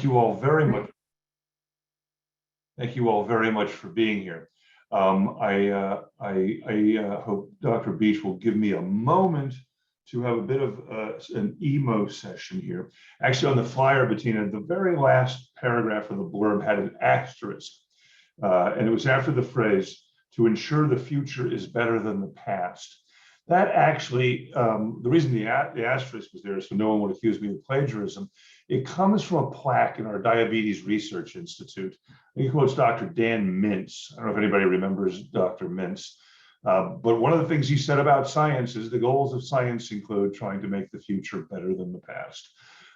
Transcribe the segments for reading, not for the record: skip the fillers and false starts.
you all very much. Thank you all very much for being here. I hope Dr. Beech will give me a moment to have a bit of an emo session here. Actually, on the flyer, Bettina, the very last paragraph of the blurb had an asterisk, and it was after the phrase, "to ensure the future is better than the past." That actually, the reason the asterisk was there is so no one would accuse me of plagiarism. It comes from a plaque in our Diabetes Research Institute. He quotes Dr. Dan Mintz. I don't know if anybody remembers Dr. Mintz, but one of the things he said about science is the goals of science include trying to make the future better than the past.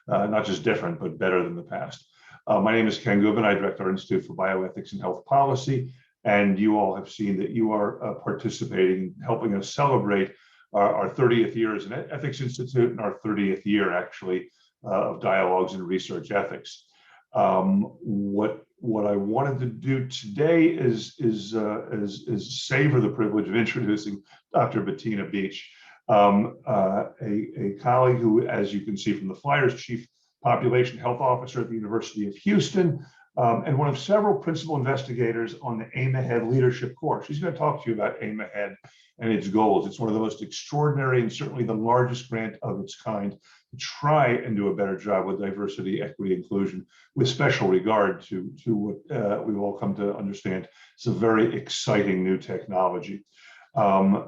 Not just different, but better than the past. My name is Ken Gubin. I direct our Institute for Bioethics and Health Policy. And you all have seen that you are participating, helping us celebrate our 30th year as an ethics institute and our 30th year, actually, of dialogues in research ethics. What I wanted to do today is savor the privilege of introducing Dr. Bettina Beech, a colleague who, as you can see from the flyers, Chief Population Health Officer at the University of Houston, and one of several principal investigators on the Aim Ahead Leadership Course. She's going to talk to you about Aim Ahead and its goals. It's one of the most extraordinary and certainly the largest grant of its kind to try and do a better job with diversity, equity, inclusion, with special regard to what we've all come to understand. It's a very exciting new technology.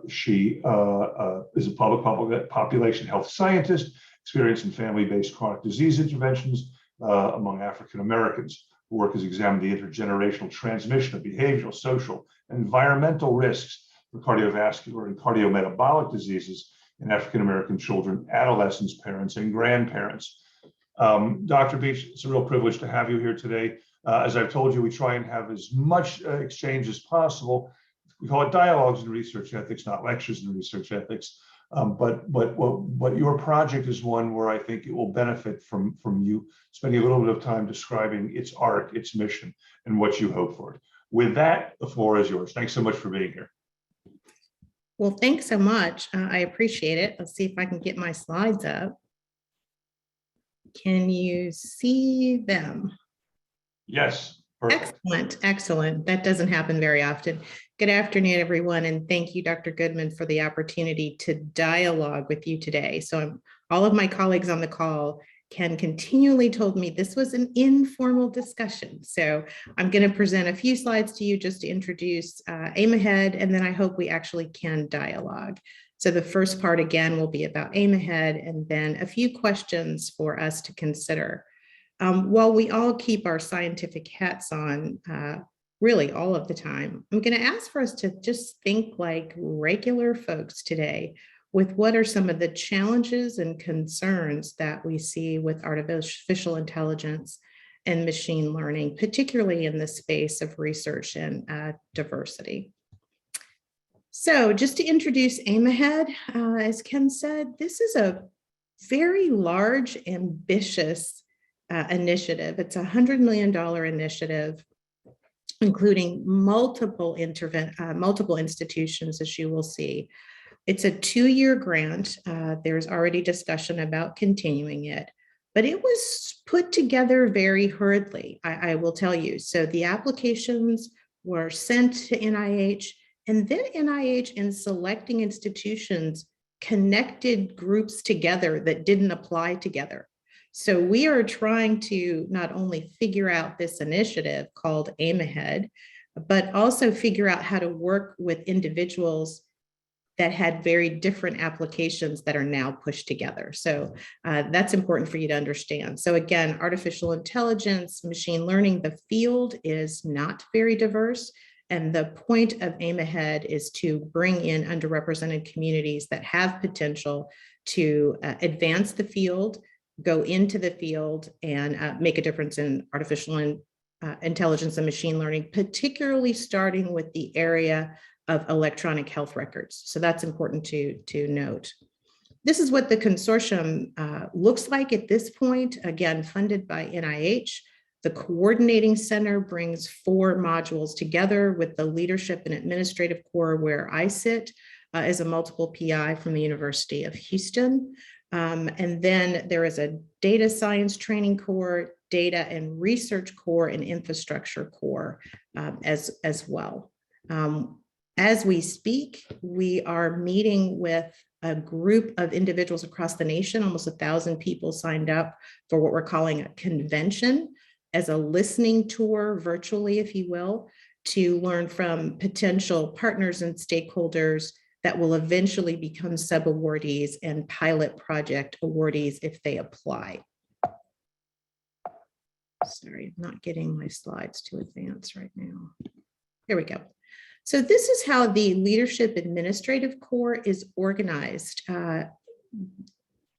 She is a public population health scientist, experienced in family-based chronic disease interventions among African Americans. Her work has examined the intergenerational transmission of behavioral, social, and environmental risks for cardiovascular and cardiometabolic diseases in African American children, adolescents, parents, and grandparents. Dr. Beech, it's a real privilege to have you here today. As I've told you, we try and have as much exchange as possible. We call it dialogues in research ethics, not lectures in research ethics. But your project is one where I think it will benefit from you spending a little bit of time describing its arc, its mission, and what you hope for it. With that, the floor is yours. Thanks so much for being here. Well, thanks so much. I appreciate it. Let's see if I can get my slides up. Can you see them? Yes. Perfect. Excellent, excellent. That doesn't happen very often. Good afternoon, everyone, and thank you, Dr. Goodman, for the opportunity to dialogue with you today. So all of my colleagues on the call Ken continually told me this was an informal discussion. So I'm going to present a few slides to you just to introduce Aim Ahead, and then I hope we actually can dialogue. So the first part, again, will be about Aim Ahead, and then a few questions for us to consider. While we all keep our scientific hats on really all of the time, I'm going to ask for us to just think like regular folks today with what are some of the challenges and concerns that we see with artificial intelligence and machine learning, particularly in the space of research and diversity. So just to introduce Aim Ahead, as Ken said, this is a very large, ambitious initiative. It's a $100 million initiative, including multiple institutions, as you will see. It's a 2-year grant. There's already discussion about continuing it, but it was put together very hurriedly, I will tell you. So the applications were sent to NIH, and then NIH, in selecting institutions, connected groups together that didn't apply together. So we are trying to not only figure out this initiative called Aim Ahead, but also figure out how to work with individuals that had very different applications that are now pushed together. So that's important for you to understand. So again, artificial intelligence, machine learning, the field is not very diverse. And the point of Aim Ahead is to bring in underrepresented communities that have potential to advance the field, go into the field, and make a difference in artificial intelligence and machine learning, particularly starting with the area of electronic health records. So that's important to note. This is what the consortium looks like at this point, again, funded by NIH. The coordinating center brings 4 modules together with the leadership and administrative core, where I sit as a multiple PI from the University of Houston. And then there is a data science training core, data and research core and infrastructure core as well. As we speak, we are meeting with a group of individuals across the nation. Almost 1,000 people signed up for what we're calling a convention as a listening tour virtually, if you will, to learn from potential partners and stakeholders that will eventually become sub-awardees and pilot project awardees if they apply. Sorry, I'm not getting my slides to advance right now. Here we go. So this is how the Leadership Administrative Core is organized.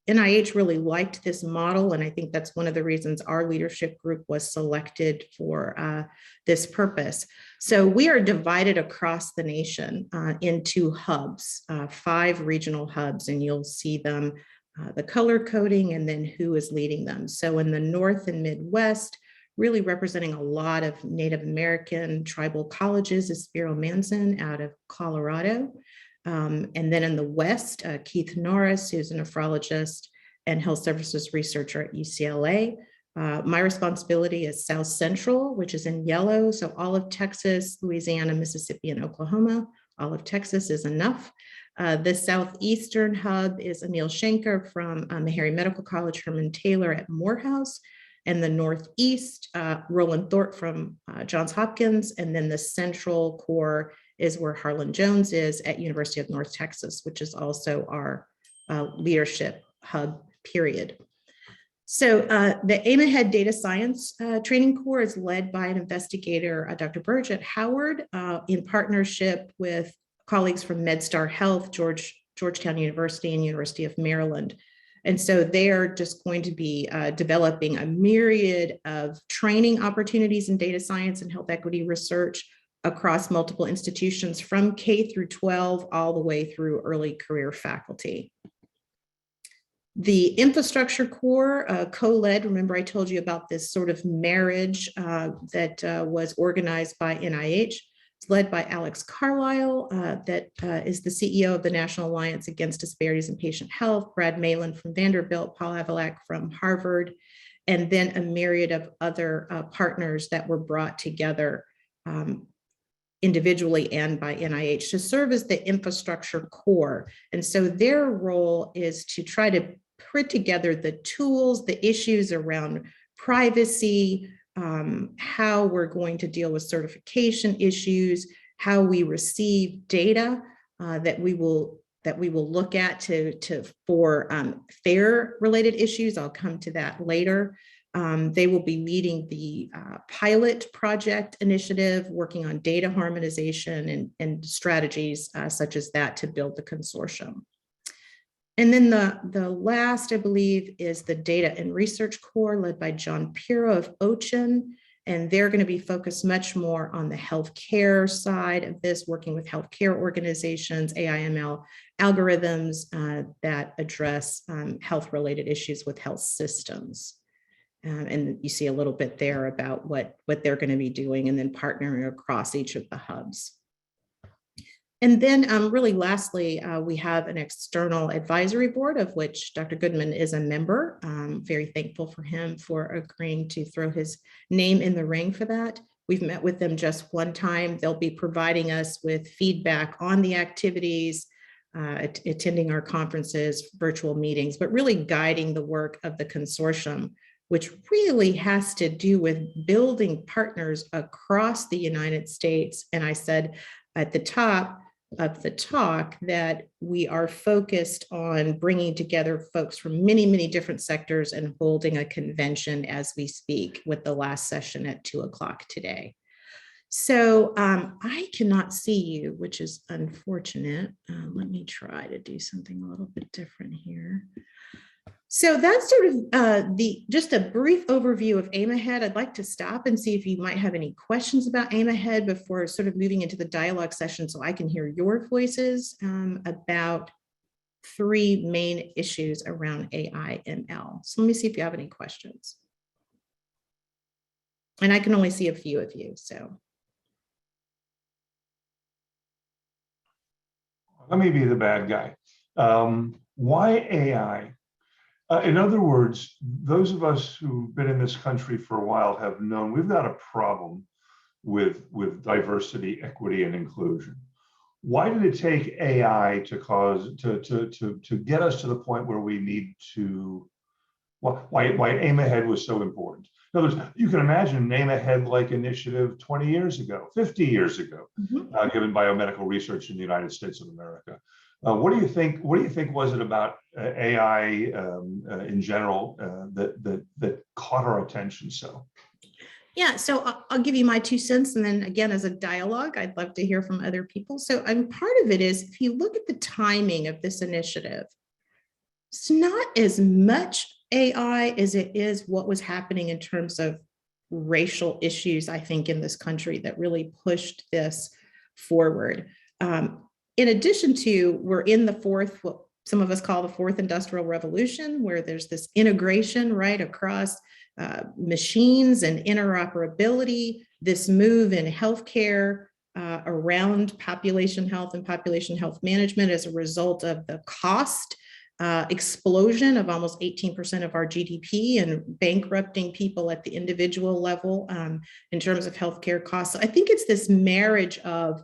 NIH really liked this model, and I think that's one of the reasons our leadership group was selected for this purpose. So we are divided across the nation into hubs, 5 regional hubs, and you'll see them, the color coding and then who is leading them. So in the North and Midwest, really representing a lot of Native American tribal colleges is Spiro Manson out of Colorado. And then in the West, Keith Norris, who's a nephrologist and health services researcher at UCLA. My responsibility is South Central, which is in yellow. So all of Texas, Louisiana, Mississippi, and Oklahoma. All of Texas is enough. The Southeastern hub is Anil Shankar from Meharry Medical College, Herman Taylor at Morehouse. And the Northeast, Roland Thorpe from Johns Hopkins. And then the Central core is where Harlan Jones is at University of North Texas, which is also our leadership hub, period. So the Aim Ahead Data Science Training Core is led by an investigator, Dr. P.H at Howard, in partnership with colleagues from MedStar Health, Georgetown University, and University of Maryland. And so they're just going to be developing a myriad of training opportunities in data science and health equity research across multiple institutions from K through 12 all the way through early career faculty. The infrastructure core co-led, remember I told you about this sort of marriage that was organized by NIH. It's led by Alex Carlisle, that is the CEO of the National Alliance Against Disparities in Patient Health, Brad Malin from Vanderbilt, Paul Avalak from Harvard, and then a myriad of other partners that were brought together individually and by NIH to serve as the infrastructure core. And so their role is to try to put together the tools, the issues around privacy, how we're going to deal with certification issues, how we receive data that we will look at for FAIR related issues. I'll come to that later. They will be leading the pilot project initiative, working on data harmonization and strategies such as that to build the consortium. And then the last, I believe, is the Data and Research Core led by John Pirro of Ochen. And they're going to be focused much more on the healthcare side of this, working with healthcare organizations, AI/ML algorithms that address health-related issues with health systems. And you see a little bit there about what they're going to be doing and then partnering across each of the hubs. And then really lastly, we have an external advisory board of which Dr. Goodman is a member. Very thankful for him for agreeing to throw his name in the ring for that. We've met with them just one time. They'll be providing us with feedback on the activities, attending our conferences, virtual meetings, but really guiding the work of the consortium, which really has to do with building partners across the United States. And I said at the top of the talk that we are focused on bringing together folks from many, many different sectors and holding a convention as we speak, with the last session at 2 o'clock today. So I cannot see you, which is unfortunate. Let me try to do something a little bit different here. So that's sort of just a brief overview of Aim Ahead. I'd like to stop and see if you might have any questions about Aim Ahead before sort of moving into the dialogue session so I can hear your voices about 3 main issues around AI/ML. So let me see if you have any questions. And I can only see a few of you, so. Let me be the bad guy. Why AI? In other words, those of us who've been in this country for a while have known we've got a problem with diversity, equity, and inclusion. Why did it take AI to get us to the point where we need to, why aim ahead was so important? In other words, you can imagine an aim ahead like initiative 20 years ago, 50 years ago, given biomedical research in the United States of America. What do you think? What do you think was it about AI in general that caught our attention so? Yeah, so I'll give you my 2 cents, and then again, as a dialogue, I'd love to hear from other people. So part of it is, if you look at the timing of this initiative, it's not as much AI as it is what was happening in terms of racial issues, I think, in this country that really pushed this forward. In addition to, we're in the fourth, what some of us call the fourth industrial revolution, where there's this integration right across machines and interoperability, this move in healthcare around population health and population health management as a result of the cost explosion of almost 18% of our GDP and bankrupting people at the individual level in terms of healthcare costs. So I think it's this marriage of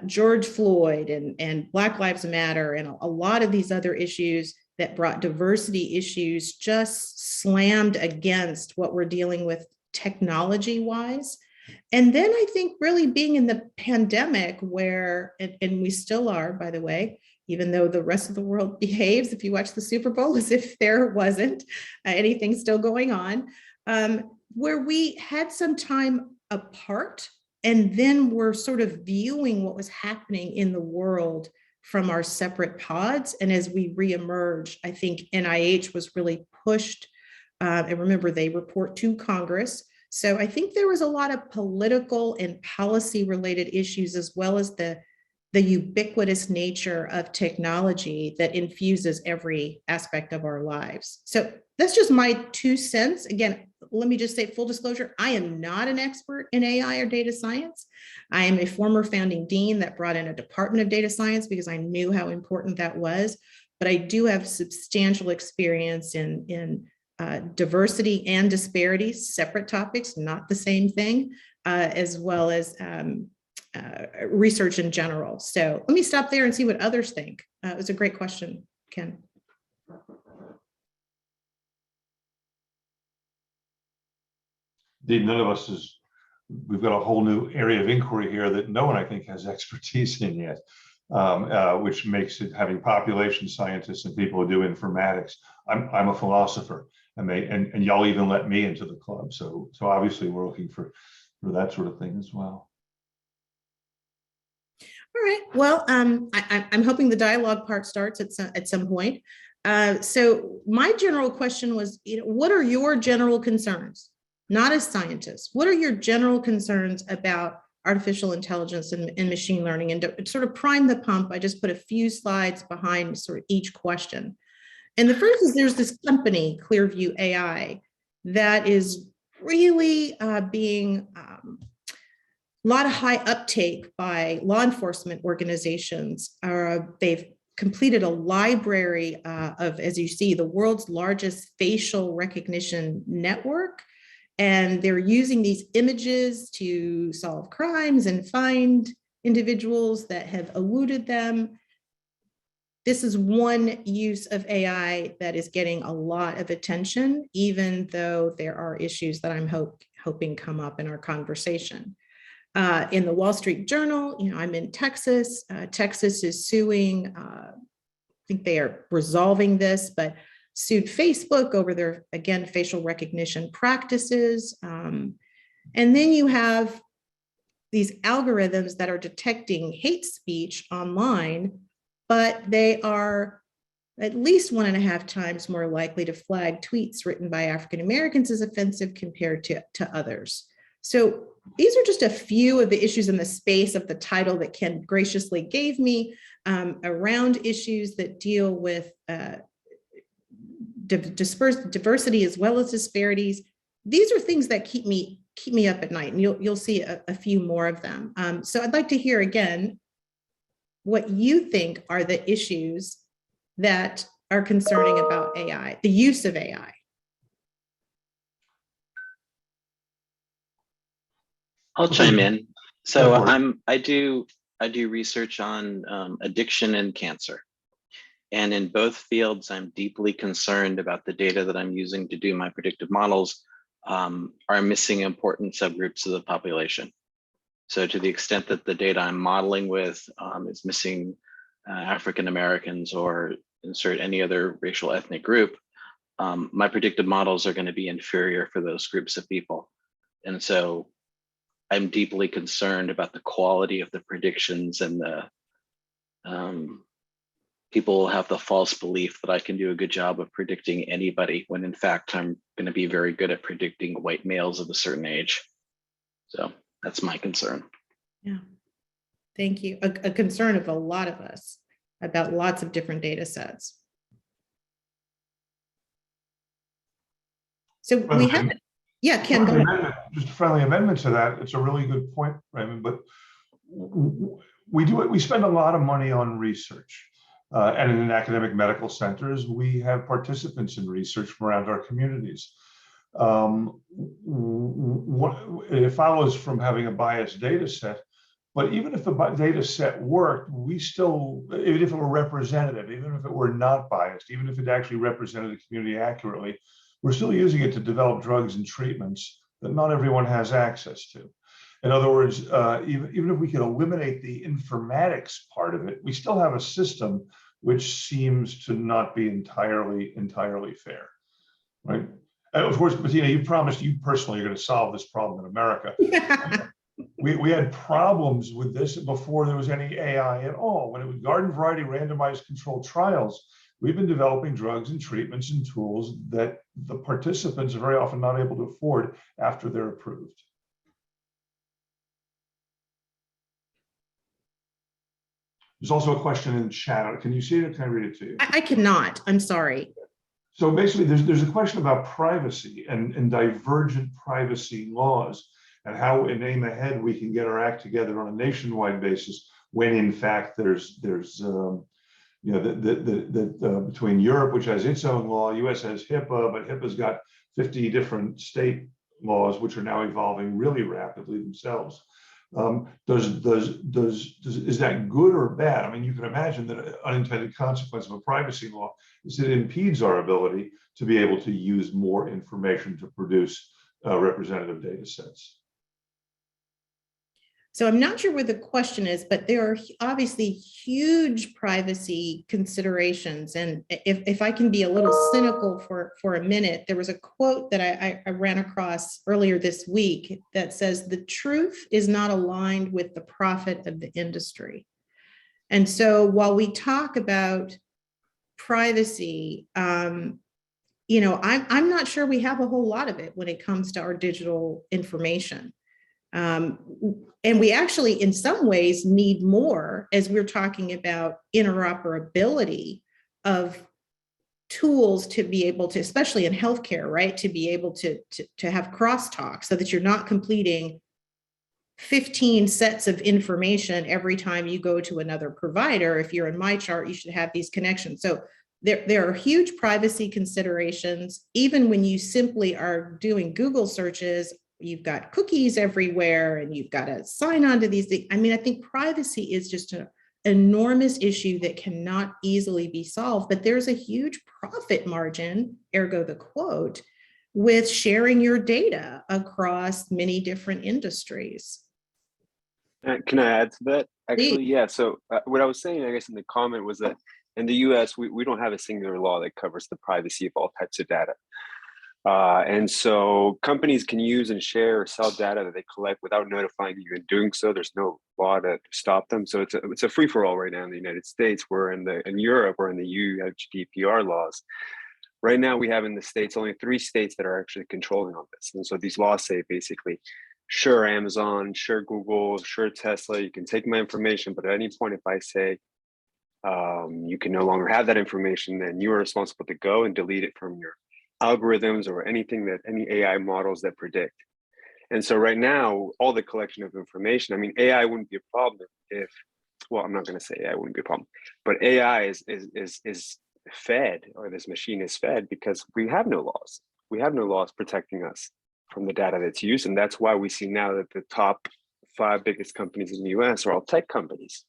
George Floyd and Black Lives Matter and a lot of these other issues that brought diversity issues just slammed against what we're dealing with technology-wise. And then I think really being in the pandemic where, and we still are, by the way, even though the rest of the world behaves, if you watch the Super Bowl, as if there wasn't anything still going on, where we had some time apart, and then we're sort of viewing what was happening in the world from our separate pods. And as we reemerge, I think NIH was really pushed. And remember, they report to Congress. So I think there was a lot of political and policy related issues, as well as the ubiquitous nature of technology that infuses every aspect of our lives. So that's just my 2 cents. Again, let me just say, full disclosure, I am not an expert in AI or data science. I am a former founding dean that brought in a department of data science because I knew how important that was. But I do have substantial experience in diversity and disparities, separate topics, not the same thing, as well as research in general. So let me stop there and see what others think. It was a great question, Ken. Indeed, none of us is, we've got a whole new area of inquiry here that no one, I think, has expertise in yet, which makes it, having population scientists and people who do informatics. I'm a philosopher, and y'all even let me into the club. So obviously we're looking for that sort of thing as well. All right. Well, I'm hoping the dialogue part starts at some point. So my general question was, what are your general concerns? Not as scientists, what are your general concerns about artificial intelligence and machine learning? And to sort of prime the pump, I just put a few slides behind sort of each question. And the first is, there's this company, Clearview AI, that is really being a lot of high uptake by law enforcement organizations. They've completed a library of, as you see, the world's largest facial recognition network. And they're using these images to solve crimes and find individuals that have eluded them. This is one use of AI that is getting a lot of attention, even though there are issues that I'm hoping come up in our conversation. In the Wall Street Journal, I'm in Texas. Texas is suing, I think they are resolving this, but sued Facebook over their, again, facial recognition practices. And then you have these algorithms that are detecting hate speech online, but they are at least 1.5 times more likely to flag tweets written by African Americans as offensive compared to others. So these are just a few of the issues in the space of the title that Ken graciously gave me around issues that deal with diversity as well as disparities. These are things that keep me up at night, and you'll see a few more of them. So I'd like to hear again what you think are the issues that are concerning about AI, the use of AI? I'll chime in. Go So for it. I do research on addiction and cancer. And in both fields, I'm deeply concerned about the data that I'm using to do my predictive models are missing important subgroups of the population. So to the extent that the data I'm modeling with is missing African Americans or insert any other racial ethnic group, my predictive models are going to be inferior for those groups of people. And so I'm deeply concerned about the quality of the predictions, and the people have the false belief that I can do a good job of predicting anybody, when in fact I'm going to be very good at predicting white males of a certain age. So that's my concern. Yeah, thank you. A concern of a lot of us about lots of different data sets. So we have, yeah, Ken, go ahead. Just a friendly amendment to that. It's a really good point, Raymond, but we spend a lot of money on research. And in academic medical centers, we have participants in research from around our communities. It follows from having a biased data set, but even if the data set worked, we still, even if it were representative, even if it were not biased, even if it actually represented the community accurately, we're still using it to develop drugs and treatments that not everyone has access to. In other words, even if we could eliminate the informatics part of it, we still have a system which seems to not be entirely fair, right? And of course, Bettina, you promised you personally are going to solve this problem in America. We had problems with this before there was any AI at all. When it was garden variety randomized controlled trials, we've been developing drugs and treatments and tools that the participants are very often not able to afford after they're approved. There's also a question in the chat. Can you see it, or can I read it to you? I cannot. I'm sorry. So basically, there's a question about privacy and divergent privacy laws, and how in aim ahead we can get our act together on a nationwide basis when in fact there's you know, between Europe, which has its own law, US has HIPAA, but HIPAA's got 50 different state laws which are now evolving really rapidly themselves. Is that good or bad? I mean, you can imagine that an unintended consequence of a privacy law is that it impedes our ability to be able to use more information to produce representative data sets. So I'm not sure what the question is, but there are obviously huge privacy considerations. And if I can be a little cynical for a minute, there was a quote that I ran across earlier this week that says, "The truth is not aligned with the profit of the industry." And so while we talk about privacy, you know, I'm not sure we have a whole lot of it when it comes to our digital information. And we actually, in some ways, need more as we're talking about interoperability of tools to be able to, especially in healthcare, right, to be able to have crosstalk so that you're not completing 15 sets of information every time you go to another provider. If you're in my chart, you should have these connections. So there are huge privacy considerations. Even when you simply are doing Google searches, you've got cookies everywhere and you've got to sign on to these things. I mean, I think privacy is just an enormous issue that cannot easily be solved, but there's a huge profit margin, ergo the quote, with sharing your data across many different industries. Can I add to that? Actually, yeah. So what I was saying, I guess, in the comment was that in the US, we don't have a singular law that covers the privacy of all types of data. And so companies can use and share or sell data that they collect without notifying you in doing so. There's no law to stop them. So it's a free-for-all right now in the United States, where in Europe or in the EU, you have GDPR laws. Right now, we have in the States only 3 states that are actually controlling on this. And so these laws say basically, sure, Amazon, sure, Google, sure, Tesla, you can take my information, but at any point, if I say you can no longer have that information, then you are responsible to go and delete it from your algorithms or anything that any AI models that predict. And so right now, all the collection of information, I mean, AI wouldn't be a problem if, well, I'm not going to say AI wouldn't be a problem, but AI fed, or this machine is fed, because we have no laws. We have no laws protecting us from the data that's used. And that's why we see now that the top 5 biggest companies in the US are all tech companies.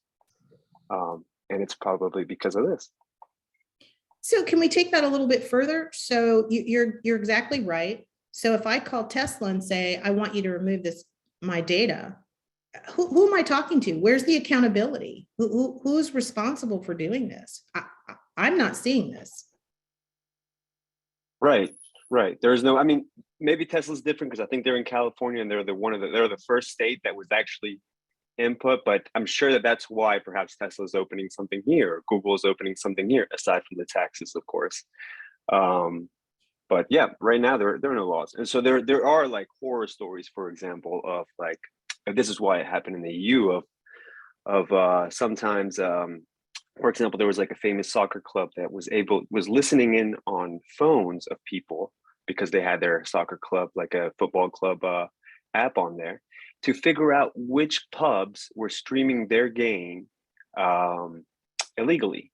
And it's probably because of this. So can we take that a little bit further? So you're exactly right. So if I call Tesla and say, I want you to remove my data, who am I talking to? Where's the accountability? Who's responsible for doing this? I'm not seeing this. Right. There's no, I mean, maybe Tesla's different because I think they're in California and they're the first state that was actually input, but I'm sure that that's why perhaps Tesla's opening something here, or Google is opening something here, aside from the taxes, of course. But yeah, right now there are no laws. And so there are like horror stories, for example, of like, this is why it happened in the EU, of sometimes, for example, there was like a famous soccer club that was listening in on phones of people because they had their soccer club, like a football club app on there, to figure out which pubs were streaming their game illegally.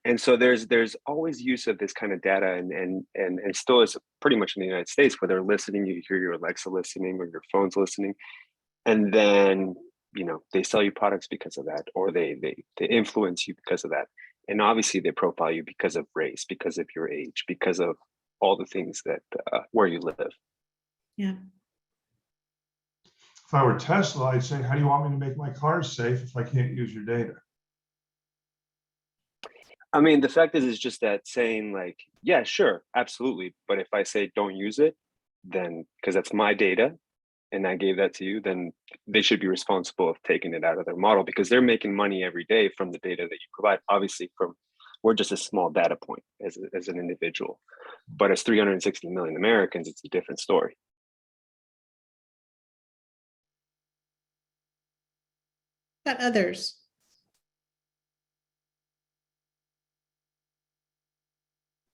And so there's always use of this kind of data, and still is pretty much in the United States, where they're listening, you hear your Alexa listening or your phone's listening, and then they sell you products because of that, or they influence you because of that. And obviously they profile you because of race, because of your age, because of all the things that where you live. Yeah. If I were Tesla, I'd say, how do you want me to make my cars safe if I can't use your data? I mean, the fact is, it's just that saying like, yeah, sure, absolutely. But if I say don't use it, then because that's my data and I gave that to you, then they should be responsible of taking it out of their model, because they're making money every day from the data that you provide. Obviously, we're just a small data point as an individual, but as 360 million Americans, it's a different story. But others.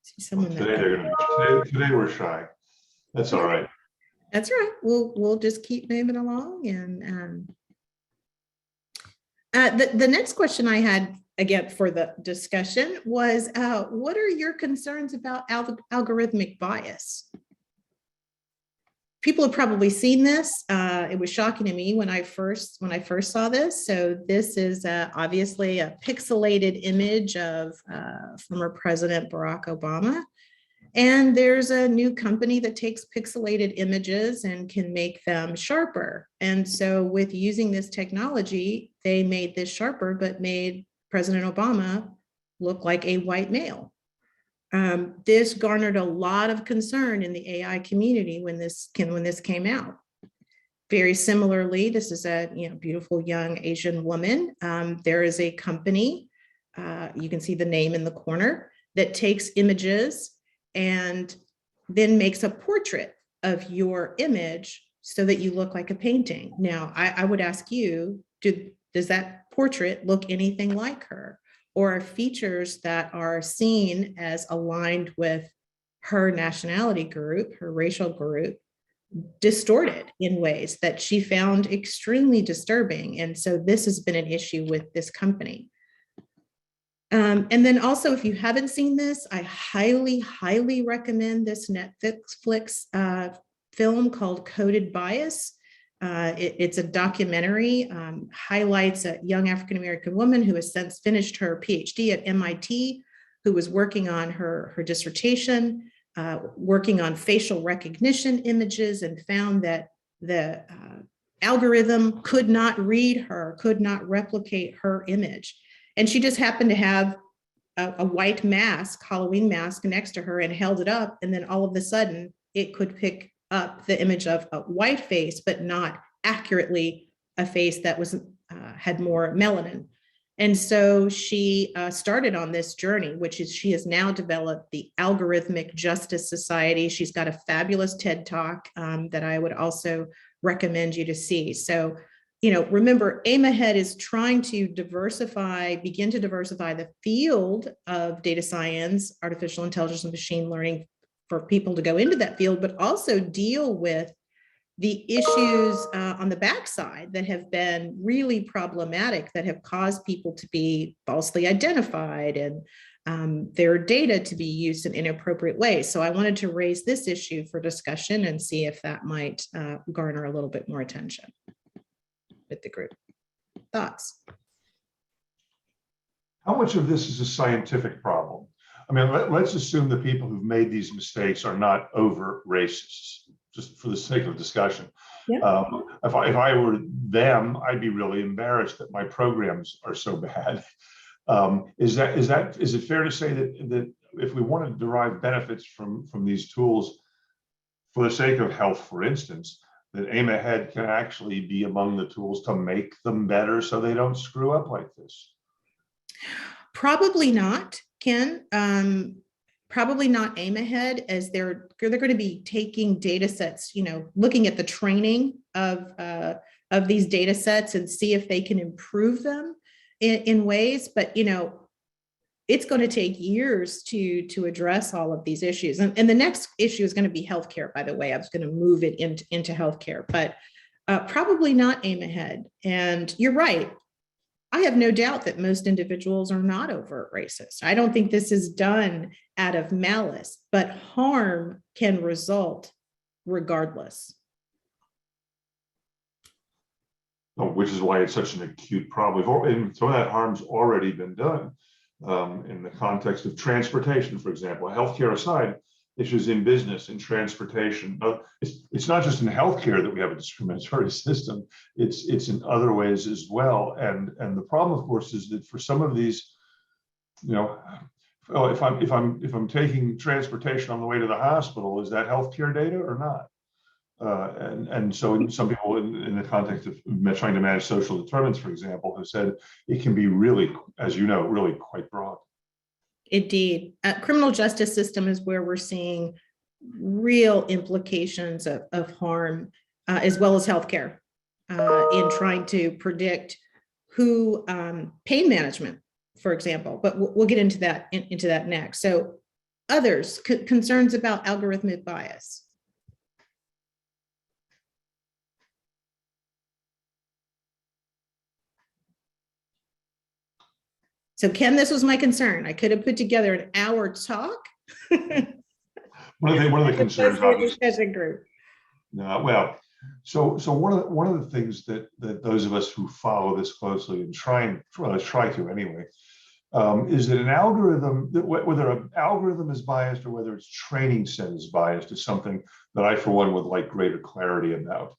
See someone Today we're shy. That's all right. That's right. We'll just keep moving along. And the next question I had, again, for the discussion was, what are your concerns about algorithmic bias? People have probably seen this. It was shocking to me when I first saw this. So this is obviously a pixelated image of former President Barack Obama. And there's a new company that takes pixelated images and can make them sharper. And so with using this technology, they made this sharper, but made President Obama look like a white male. This garnered a lot of concern in the AI community when this came out. Very similarly, this is a beautiful young Asian woman. There is a company, you can see the name in the corner, that takes images and then makes a portrait of your image so that you look like a painting. Now, I would ask you, does that portrait look anything like her? Or are features that are seen as aligned with her nationality group, her racial group, distorted in ways that she found extremely disturbing? And so this has been an issue with this company. And then also, if you haven't seen this, I highly, highly recommend this Netflix film called Coded Bias. It's a documentary, highlights a young African-American woman who has since finished her PhD at MIT, who was working on her dissertation, working on facial recognition images, and found that the algorithm could not read her, could not replicate her image. And she just happened to have a white mask, Halloween mask next to her, and held it up. And then all of a sudden it could pick up the image of a white face, but not accurately a face that was had more melanin. And so she started on this journey, which is she has now developed the Algorithmic Justice Society. She's got a fabulous TED Talk that I would also recommend you to see. So, remember, Aim Ahead is trying to begin to diversify the field of data science, artificial intelligence, and machine learning for people to go into that field, but also deal with the issues on the backside that have been really problematic, that have caused people to be falsely identified and their data to be used in inappropriate ways. So I wanted to raise this issue for discussion and see if that might garner a little bit more attention with the group. Thoughts? How much of this is a scientific problem? I mean, let's assume the people who've made these mistakes are not overt racists, just for the sake of discussion. Yeah. If I were them, I'd be really embarrassed that my programs are so bad. Is it fair to say that if we want to derive benefits from these tools for the sake of health, for instance, that Aim Ahead can actually be among the tools to make them better so they don't screw up like this? Probably not, Ken. Probably not Aim Ahead, as they're going to be taking data sets, looking at the training of these data sets and see if they can improve them in ways. But it's going to take years to address all of these issues. And the next issue is going to be healthcare. By the way, I was going to move it into healthcare, but probably not Aim Ahead. And you're right. I have no doubt that most individuals are not overt racist. I don't think this is done out of malice, but harm can result regardless. Which is why it's such an acute problem. And some of that harm's already been done in the context of transportation, for example. Healthcare aside, issues in business and transportation. It's not just in healthcare that we have a discriminatory system. It's in other ways as well. And the problem, of course, is that for some of these, if I'm taking transportation on the way to the hospital, is that healthcare data or not? And so some people in the context of trying to manage social determinants, for example, have said it can be really, as you know, really quite broad. Indeed. Criminal justice system is where we're seeing real implications of harm, as well as healthcare, in trying to predict who pain management, for example. But we'll get into that next. So others, concerns about algorithmic bias. So Ken, this was my concern. I could have put together an hour talk. One of the concerns, obviously. Group. No, well, so one of the things that those of us who follow this closely and try to anyway, is that an algorithm, whether an algorithm is biased or whether its training set is biased, is something that I, for one, would like greater clarity about.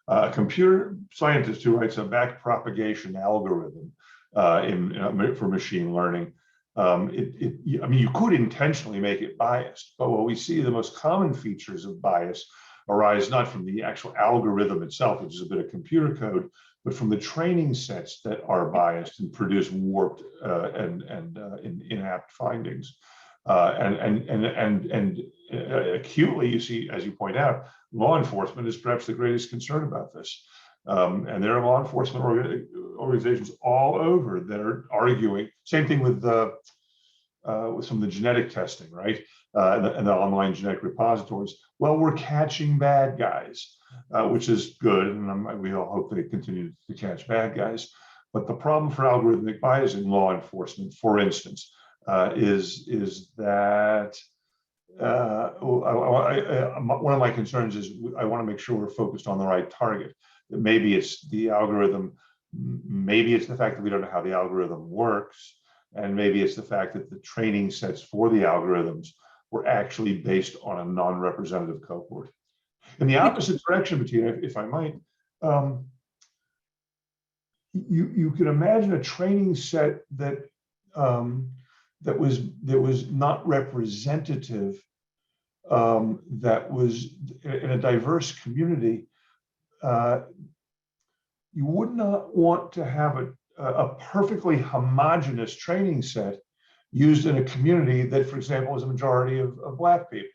A computer scientist who writes a backpropagation algorithm for machine learning, I mean, you could intentionally make it biased, but what we see, the most common features of bias arise not from the actual algorithm itself, which is a bit of computer code, but from the training sets that are biased and produce warped and inapt findings. And acutely, you see, as you point out, law enforcement is perhaps the greatest concern about this. And there are law enforcement organizations all over that are arguing. Same thing with some of the genetic testing, right? And the online genetic repositories. Well, we're catching bad guys, which is good, and we all hope they continue to catch bad guys. But the problem for algorithmic bias in law enforcement, for instance, is that one of my concerns is I want to make sure we're focused on the right target. Maybe it's the algorithm, maybe it's the fact that we don't know how the algorithm works, and maybe it's the fact that the training sets for the algorithms were actually based on a non-representative cohort. In the opposite direction, Bettina, if I might, you can imagine a training set that was not representative, that was in a diverse community. You would not want to have a perfectly homogeneous training set used in a community that, for example, is a majority of Black people.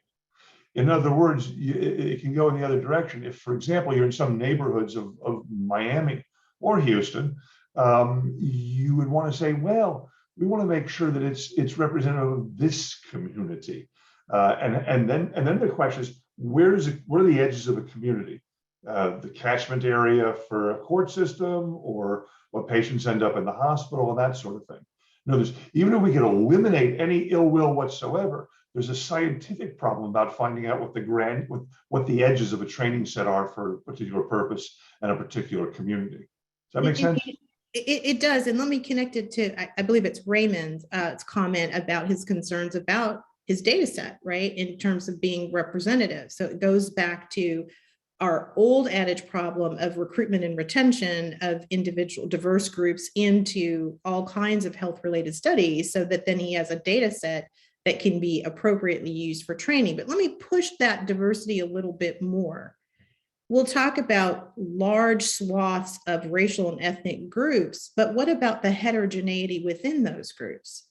In other words, it can go in the other direction. If, for example, you're in some neighborhoods of Miami or Houston, you would want to say, well, we want to make sure that it's representative of this community. And then the question is, where are the edges of a community? The catchment area for a court system, or what patients end up in the hospital, and that sort of thing. Even if we can eliminate any ill will whatsoever, there's a scientific problem about finding out what the edges of a training set are for a particular purpose and a particular community. Does that make sense? It does. And let me connect it to, I believe it's Raymond's comment about his concerns about his data set, right? In terms of being representative. So it goes back to our old adage problem of recruitment and retention of individual diverse groups into all kinds of health related studies, so that then he has a data set that can be appropriately used for training. But let me push that diversity a little bit more. We'll talk about large swaths of racial and ethnic groups, but what about the heterogeneity within those groups?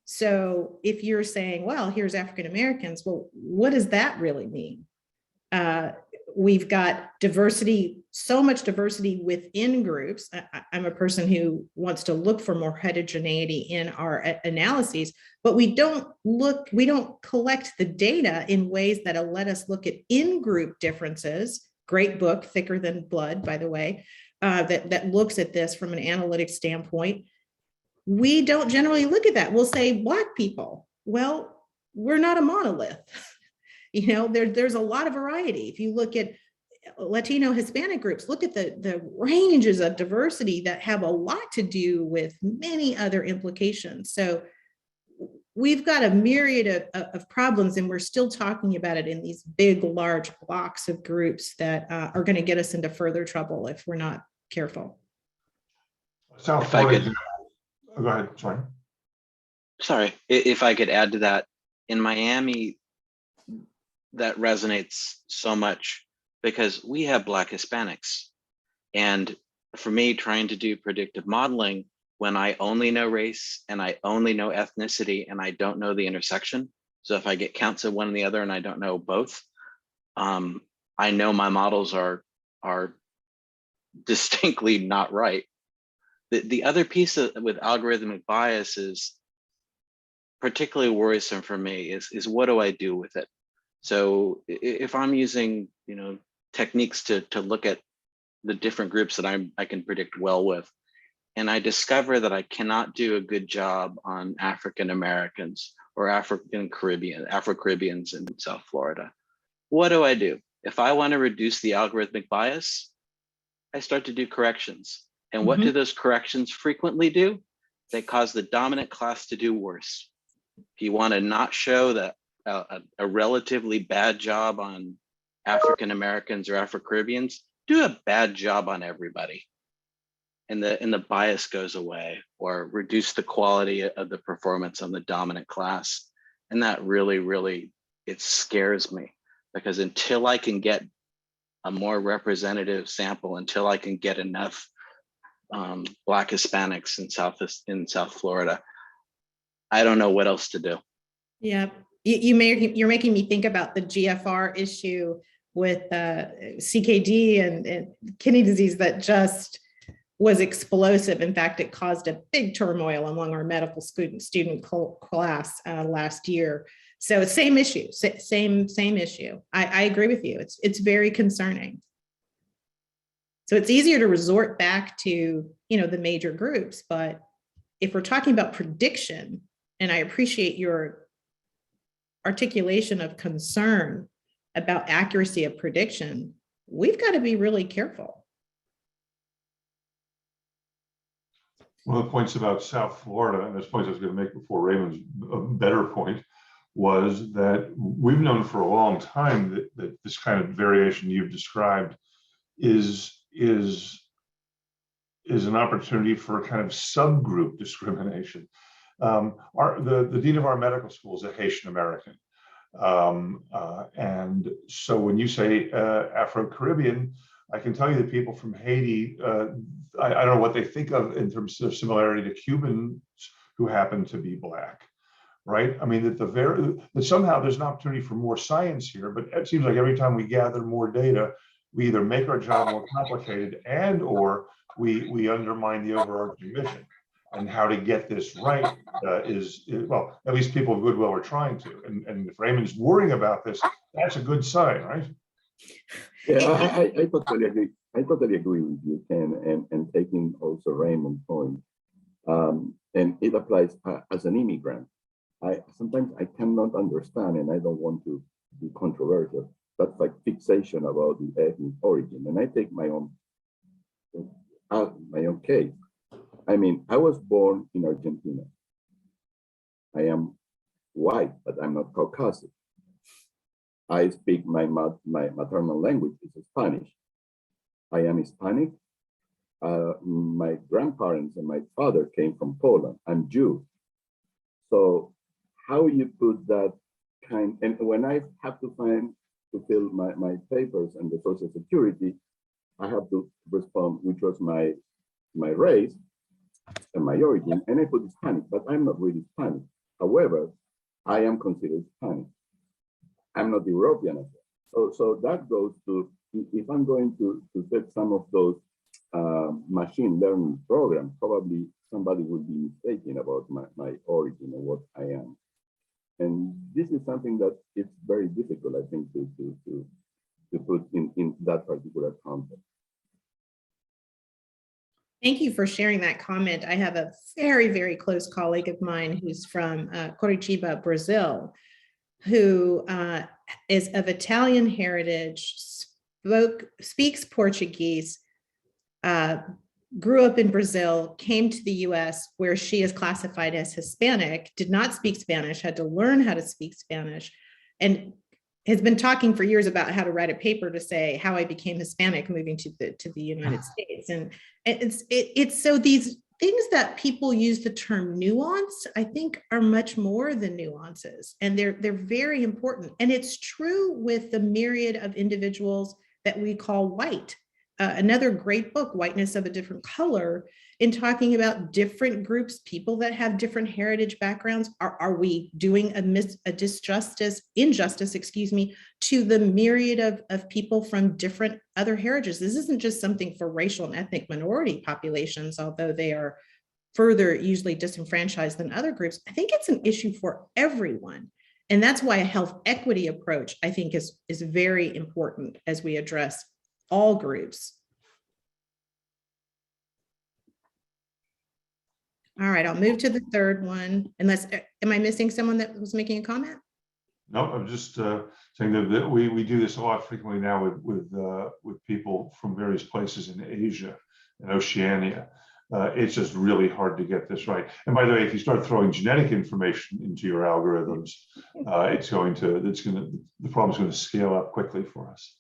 So if you're saying, well, here's African Americans, well, what does that really mean? We've got diversity, so much diversity within groups. I'm a person who wants to look for more heterogeneity in our analyses, but we don't collect the data in ways that'll let us look at in-group differences. Great book, Thicker Than Blood, by the way, that looks at this from an analytic standpoint. We don't generally look at that. We'll say Black people. Well, we're not a monolith. You know, there's a lot of variety. If you look at Latino, Hispanic groups, look at the ranges of diversity that have a lot to do with many other implications. So we've got a myriad of problems, and we're still talking about it in these big, large blocks of groups that are going to get us into further trouble if we're not careful. South Florida. Go ahead. Sorry, if I could add to that, in Miami, that resonates so much because we have Black Hispanics. And for me, trying to do predictive modeling when I only know race and I only know ethnicity and I don't know the intersection. So if I get counts of one and the other and I don't know both, I know my models are distinctly not right. The other piece with algorithmic bias is particularly worrisome for me is what do I do with it? So if I'm using, techniques to look at the different groups that I can predict well with, and I discover that I cannot do a good job on African Americans or Afro-Caribbeans in South Florida, what do I do? If I want to reduce the algorithmic bias, I start to do corrections. And what do those corrections frequently do? They cause the dominant class to do worse. If you want to not show that a relatively bad job on African Americans or Afro-Caribbeans, do a bad job on everybody. And the bias goes away, or reduce the quality of the performance on the dominant class. And that really, it scares me, because until I can get a more representative sample, until I can get enough Black Hispanics in South Florida, I don't know what else to do. Yeah. You're making me think about the GFR issue with CKD and kidney disease that just was explosive. In fact, it caused a big turmoil among our medical student class last year. So same issue, same issue. I agree with you. It's very concerning. So it's easier to resort back to, the major groups, but if we're talking about prediction, and I appreciate your articulation of concern about accuracy of prediction, we've got to be really careful. One of the points about South Florida, and this point I was going to make before Raymond's a better point, was that we've known for a long time that this kind of variation you've described is an opportunity for a kind of subgroup discrimination. The dean of our medical school is a Haitian American. And so when you say Afro-Caribbean, I can tell you that people from Haiti, I don't know what they think of in terms of similarity to Cubans who happen to be Black, right? I mean, that somehow there's an opportunity for more science here, but it seems like every time we gather more data, we either make our job more complicated or we undermine the overarching mission. And how to get this right is, well, at least people of goodwill are trying to. And if Raymond's worrying about this, that's a good sign, right? Yeah, I totally agree. I totally agree with you, Ken, and taking also Raymond's point. and it applies as an immigrant. Sometimes I cannot understand, and I don't want to be controversial. That's like fixation about the ethnic origin, and I take my own case. I mean, I was born in Argentina. I am white, but I'm not Caucasian. I speak my maternal language is Spanish. I am Hispanic. My grandparents and my father came from Poland. I'm Jew. So how you put that kind, and when I have to fill my papers and the Social Security, I have to respond, which was my race and my origin, and I put Hispanic, but I'm not really Hispanic. However, I am considered Hispanic. I'm not European. So that goes to, if I'm going to set some of those machine learning programs, probably somebody would be mistaken about my origin and what I am. And this is something that it's very difficult, I think, to put in that particular context. Thank you for sharing that comment. I have a very, very close colleague of mine who's from Curitiba, Brazil, who is of Italian heritage, speaks Portuguese, grew up in Brazil, came to the US where she is classified as Hispanic, did not speak Spanish, had to learn how to speak Spanish, and has been talking for years about how to write a paper to say how I became Hispanic moving to the United States. And it's so these things that people use the term nuance, I think, are much more than nuances, and they're very important. And it's true with the myriad of individuals that we call white. Another great book, Whiteness of a Different Color, in talking about different groups, people that have different heritage backgrounds. Are we doing injustice, to the myriad of people from different other heritages? This isn't just something for racial and ethnic minority populations, although they are further usually disenfranchised than other groups. I think it's an issue for everyone. And that's why a health equity approach, I think, is very important as we address all groups. All right, I'll move to the third one. Unless, am I missing someone that was making a comment? No, I'm just saying that we do this a lot frequently now with people from various places in Asia and Oceania. It's just really hard to get this right. And by the way, if you start throwing genetic information into your algorithms, the problem's going to scale up quickly for us.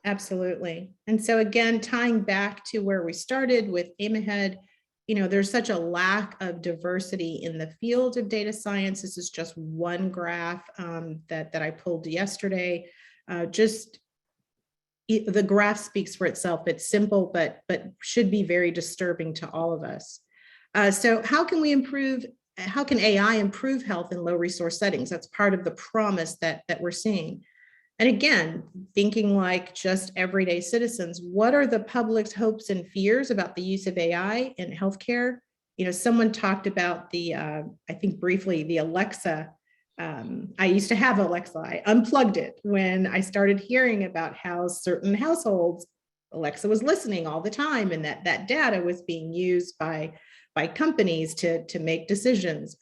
Absolutely. And so again, tying back to where we started with aim ahead, there's such a lack of diversity in the field of data science. This is just one graph that I pulled yesterday. The graph speaks for itself. It's simple, but should be very disturbing to all of us. So how can AI improve health in low resource settings? That's part of the promise that we're seeing. And again, thinking like just everyday citizens, what are the public's hopes and fears about the use of AI in healthcare? Someone talked about I think briefly, the Alexa. I used to have Alexa. I unplugged it when I started hearing about how certain households, Alexa was listening all the time, and that data was being used by companies to make decisions.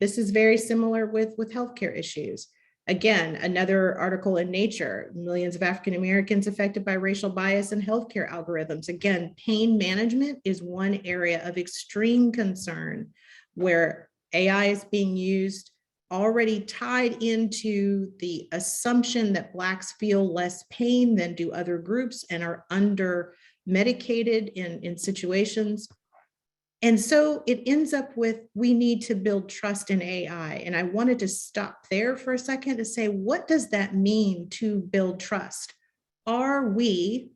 This is very similar with healthcare issues. Again, another article in Nature, millions of African Americans affected by racial bias in healthcare algorithms. Again, pain management is one area of extreme concern where AI is being used, already tied into the assumption that Blacks feel less pain than do other groups and are under medicated in situations. And so it ends up with, we need to build trust in AI. And I wanted to stop there for a second to say, what does that mean to build trust? Are we,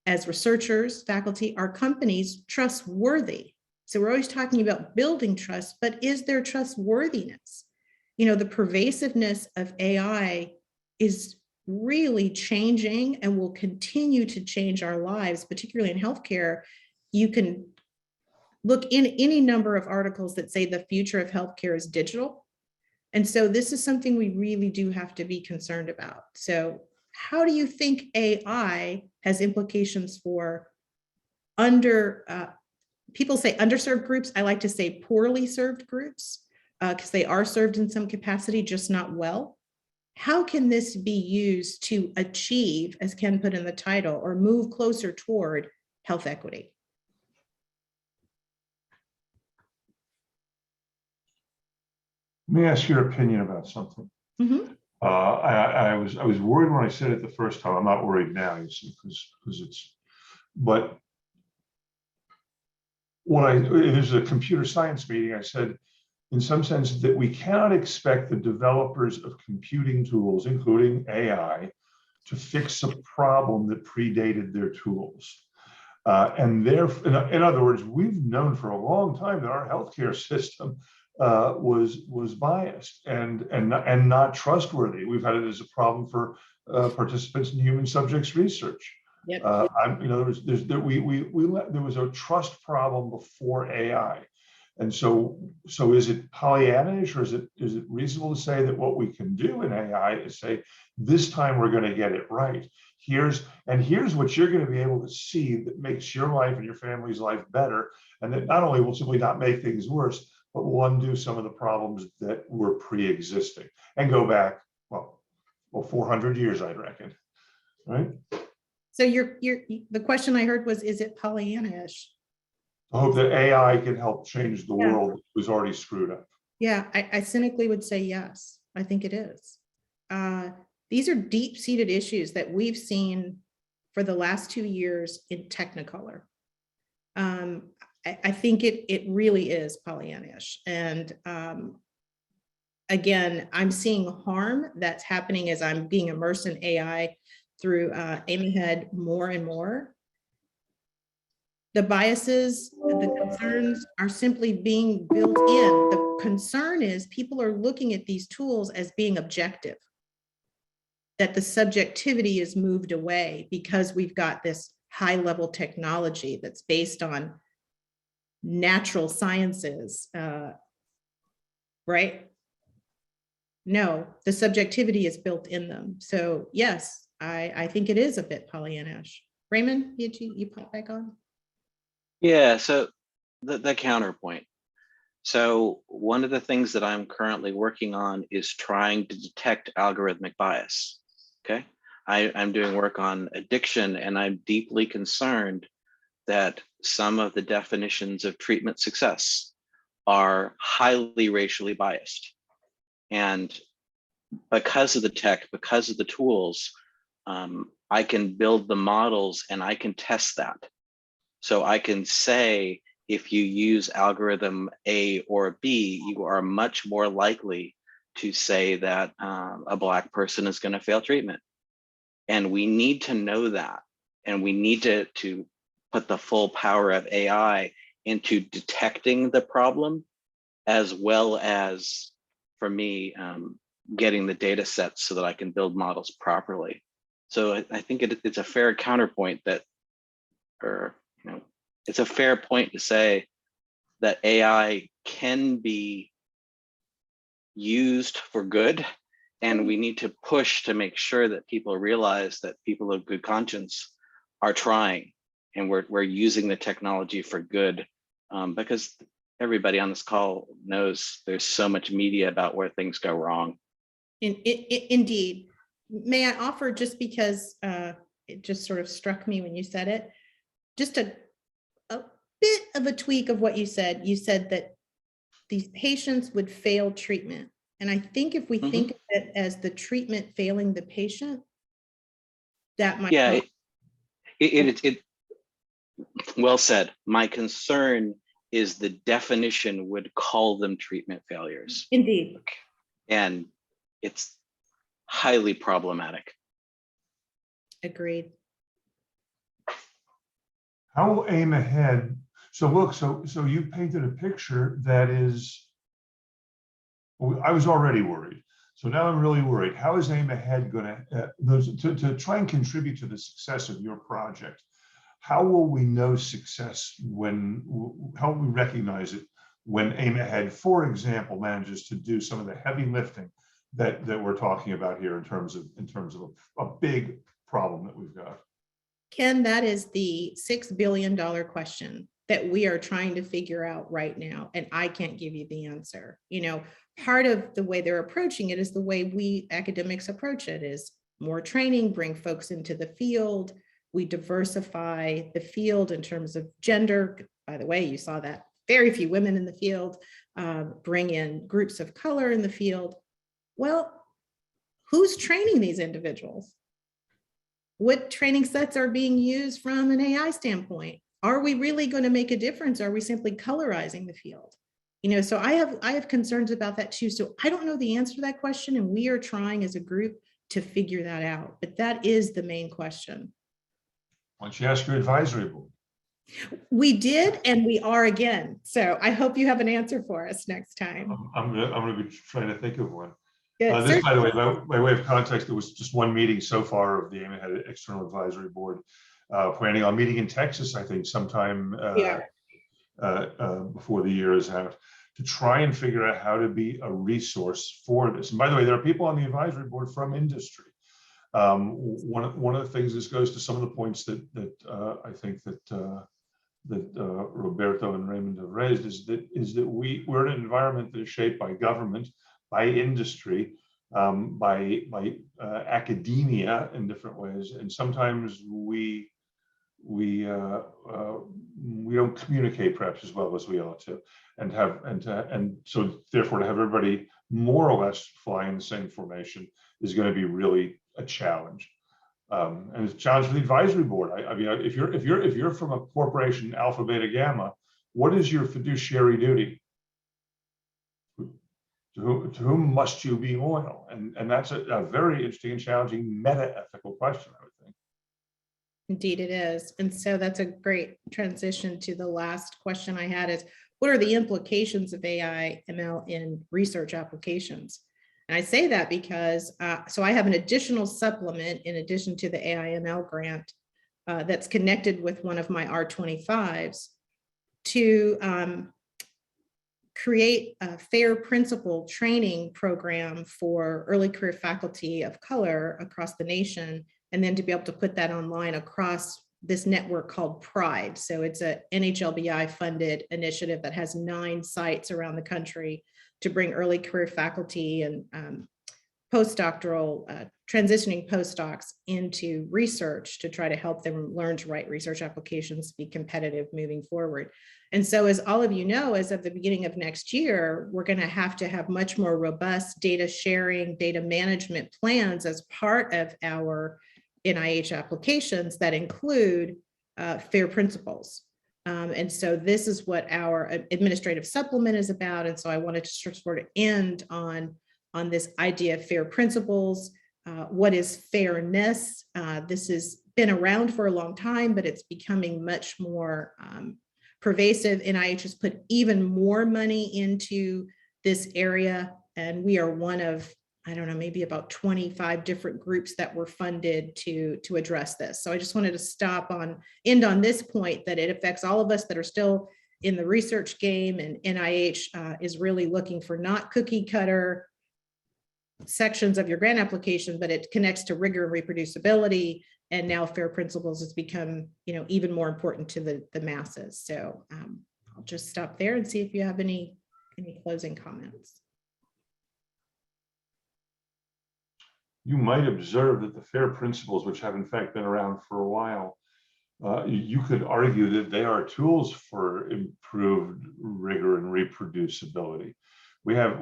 as researchers, faculty, are companies trustworthy? So we're always talking about building trust, but is there trustworthiness? The pervasiveness of AI is really changing and will continue to change our lives, particularly in healthcare. You can look in any number of articles that say the future of healthcare is digital. And so this is something we really do have to be concerned about. So how do you think AI has implications for people say underserved groups. I like to say poorly served groups because they are served in some capacity, just not well. How can this be used to achieve, as Ken put in the title, or move closer toward health equity? Let me ask your opinion about something. Mm-hmm. I was worried when I said it the first time. I'm not worried now, you see, because it's. But this is a computer science meeting. I said, in some sense, that we cannot expect the developers of computing tools, including AI, to fix a problem that predated their tools. And therefore, in other words, we've known for a long time that our healthcare system was biased and not trustworthy. We've had it as a problem for participants in human subjects research. Yep. There was a trust problem before AI. And so is it Pollyannish, or is it reasonable to say that what we can do in AI is say, this time we're going to get it right. Here's what you're going to be able to see that makes your life and your family's life better, and that not only will simply not make things worse, but will undo some of the problems that were pre-existing and go back, well 400 years, I'd reckon, right? So the question I heard was, is it Pollyannish? I hope that AI can help change the world that was already screwed up. Yeah, I cynically would say yes. I think it is. These are deep-seated issues that we've seen for the last 2 years in Technicolor. I think it really is Pollyannish. And again, I'm seeing harm that's happening as I'm being immersed in AI through AIM-Ahead more and more. The biases, the concerns are simply being built in. The concern is people are looking at these tools as being objective, that the subjectivity is moved away because we've got this high-level technology that's based on natural sciences, right? No, the subjectivity is built in them. So yes, I think it is a bit Pollyannish. Raymond, you pop back on? Yeah, so the counterpoint. So one of the things that I'm currently working on is trying to detect algorithmic bias, okay? I'm doing work on addiction, and I'm deeply concerned that some of the definitions of treatment success are highly racially biased. And because of the tech, because of the tools, I can build the models and I can test that. So I can say, if you use algorithm A or B, you are much more likely to say that a Black person is going to fail treatment. And we need to know that. And we need to put the full power of AI into detecting the problem, as well as, for me, getting the data sets so that I can build models properly. So I think it's a fair counterpoint that, or it's a fair point to say that AI can be used for good, and we need to push to make sure that people realize that people of good conscience are trying, and we're using the technology for good, because everybody on this call knows there's so much media about where things go wrong. Indeed. May I offer, just because it just sort of struck me when you said it, just a bit of a tweak of what you said. You said that these patients would fail treatment. And I think if we think of it as the treatment failing the patient, that might help. It well said. My concern is the definition would call them treatment failures. Indeed. And it's highly problematic. Agreed. How will AIM ahead? So look, so you painted a picture that is, I was already worried. So now I'm really worried. How is AIM ahead going to try and contribute to the success of your project? How will we know success how will we recognize it when AIM ahead, for example, manages to do some of the heavy lifting that we're talking about here in terms of a big problem that we've got? Ken, that is the $6 billion question. that we are trying to figure out right now. And I can't give you the answer. You know, part of the way they're approaching it is the way we academics approach it is more training, bring folks into the field. We diversify the field in terms of gender. By the way, you saw that very few women in the field, bring in groups of color in the field. Well, who's training these individuals? What training sets are being used from an AI standpoint? Are we really going to make a difference? Or are we simply colorizing the field? You know, so I have concerns about that too. So I don't know the answer to that question, and we are trying as a group to figure that out. But that is the main question. Why don't you ask your advisory board? We did, and we are again. So I hope you have an answer for us next time. I'm gonna be trying to think of one. Good. This, by the way, by way of context, there was just one meeting so far of the AIMA External Advisory Board, planning on meeting in Texas, I think, sometime before the year is out, to try and figure out how to be a resource for this. And by the way, there are people on the advisory board from industry. One of the things, this goes to some of the points that I think that Roberto and Raymond have raised, is that we're in an environment that is shaped by government, by industry, by academia in different ways, and sometimes we don't communicate perhaps as well as we ought to, and so therefore to have everybody more or less fly in the same formation is going to be really a challenge. And it's a challenge for the advisory board. I mean, if you're from a corporation, Alpha, Beta, Gamma, what is your fiduciary duty? To whom must you be loyal? And that's a very interesting and challenging meta-ethical question, I would think. Indeed it is. And so that's a great transition to the last question I had is, what are the implications of AI ML in research applications? And I say that because, so I have an additional supplement in addition to the AI ML grant that's connected with one of my R25s to create a fair principle training program for early career faculty of color across the nation, and then to be able to put that online across this network called PRIDE. So it's a NHLBI funded initiative that has 9 sites around the country to bring early career faculty and postdoctoral, transitioning postdocs into research to try to help them learn to write research applications, be competitive moving forward. And so, as all of you know, as of the beginning of next year, we're going to have much more robust data sharing, data management plans as part of our NIH applications that include FAIR principles. And so this is what our administrative supplement is about. And so I wanted to sort of end on this idea of FAIR principles. What is fairness? This has been around for a long time, but it's becoming much more pervasive. NIH has put even more money into this area, and we are one of, I don't know, maybe about 25 different groups that were funded to address this. So I just wanted to end on this point, that it affects all of us that are still in the research game, and NIH is really looking for not cookie cutter sections of your grant application, but it connects to rigor and reproducibility. And now FAIR principles has become, even more important to the masses. So I'll just stop there and see if you have any closing comments. You might observe that the FAIR principles, which have in fact been around for a while, you could argue that they are tools for improved rigor and reproducibility. We have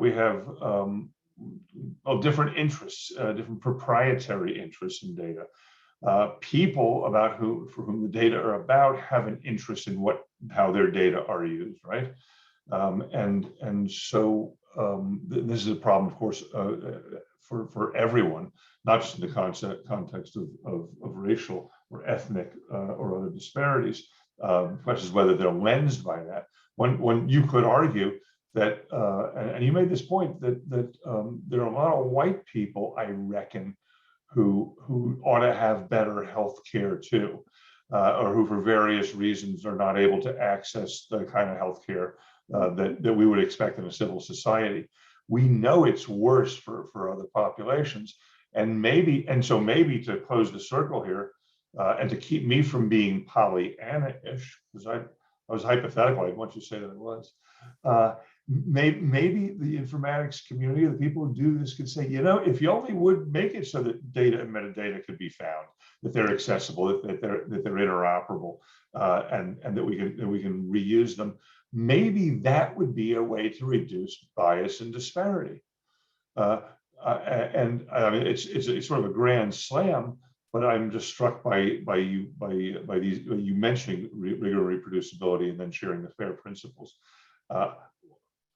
different interests, different proprietary interests in data. People for whom the data are about have an interest in how their data are used, right? And so this is a problem, of course, for everyone, not just in the context of racial or ethnic or other disparities. The question is whether they're lensed by that. When you could argue that, and you made this point, that there are a lot of white people, I reckon, who ought to have better health care too, or who for various reasons are not able to access the kind of health care that we would expect in a civil society. We know it's worse for other populations, and so maybe to close the circle here, and to keep me from being Pollyanna-ish, because I was hypothetical. I want you to say that it was. Maybe the informatics community, the people who do this, could say, you know, if you only would make it so that data and metadata could be found, that they're accessible, that they're interoperable, and that we can reuse them. Maybe that would be a way to reduce bias and disparity. And I mean, it's sort of a grand slam, but I'm just struck by you mentioning rigor, reproducibility, and then sharing the FAIR principles.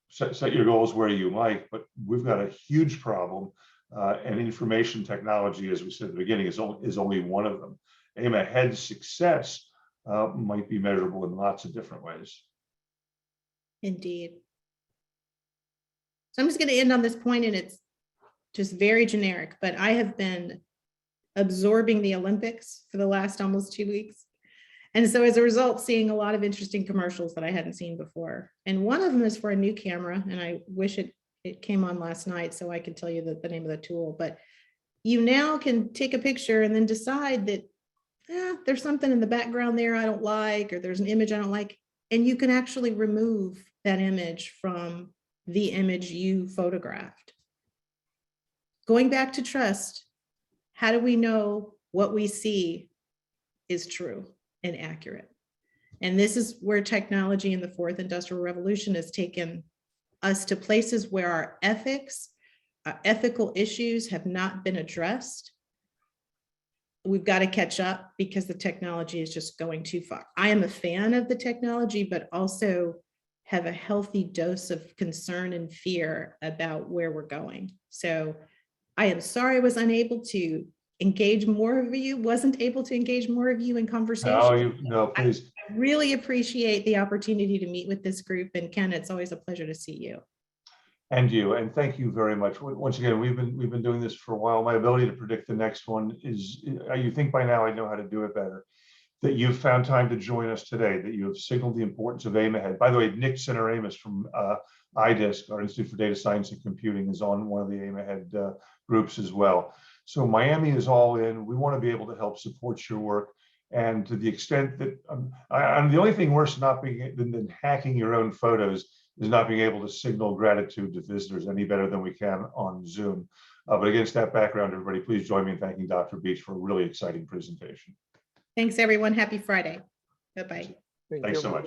Set your goals where you like, but we've got a huge problem, and information technology, as we said at the beginning, is only one of them. Aim Ahead's success might be measurable in lots of different ways. Indeed. So I'm just going to end on this point, and it's just very generic, but I have been absorbing the Olympics for the last almost 2 weeks. And so as a result, seeing a lot of interesting commercials that I hadn't seen before. And one of them is for a new camera, and I wish it came on last night so I could tell you the name of the tool. But you now can take a picture and then decide that there's something in the background there I don't like, or there's an image I don't like. And you can actually remove that image from the image you photographed. Going back to trust, how do we know what we see is true and accurate? And this is where technology in the fourth industrial revolution has taken us to places where our ethical issues have not been addressed. We've got to catch up because the technology is just going too far. I am a fan of the technology, but also have a healthy dose of concern and fear about where we're going. So I am sorry I was unable to engage more of you, wasn't able to engage more of you in conversation. No, please. I really appreciate the opportunity to meet with this group. And Ken, it's always a pleasure to see you. And you, and thank you very much. Once again, we've been doing this for a while. My ability to predict the next one is, you think by now I know how to do it better. That you've found time to join us today, that you have signaled the importance of Aim Ahead. By the way, Nick Centeramus from IDISC, our Institute for Data Science and Computing, is on one of the Aim Ahead groups as well. So Miami is all in. We want to be able to help support your work. And to the extent that I'm the only thing worse than hacking your own photos is not being able to signal gratitude to visitors any better than we can on Zoom. But against that background, everybody, please join me in thanking Dr. Beech for a really exciting presentation. Thanks, everyone. Happy Friday. Bye-bye. Thanks so much.